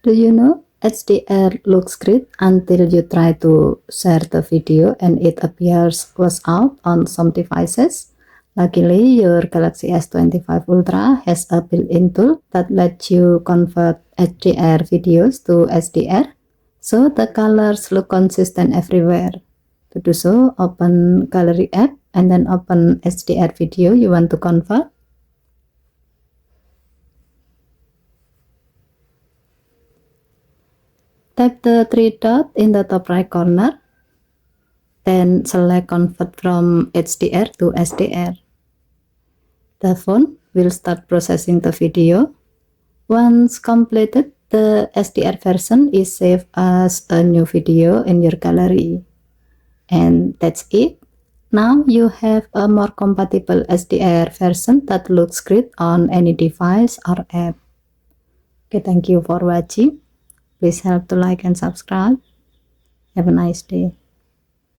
Do you know HDR looks great until you try to share the video and it appears close out on some devices? Luckily, your Galaxy S25 Ultra has a built-in tool that lets you convert HDR videos to SDR, so the colors look consistent everywhere. To do so, open Gallery app and then open HDR video you want to convert. Tap the three dots in the top right corner, then select Convert from HDR to SDR. The phone will start processing the video. Once completed, the SDR version is saved as a new video in your gallery. And that's it. Now you have a more compatible SDR version that looks great on any device or app. Okay, thank you for watching. Please help to like and subscribe. Have a nice day.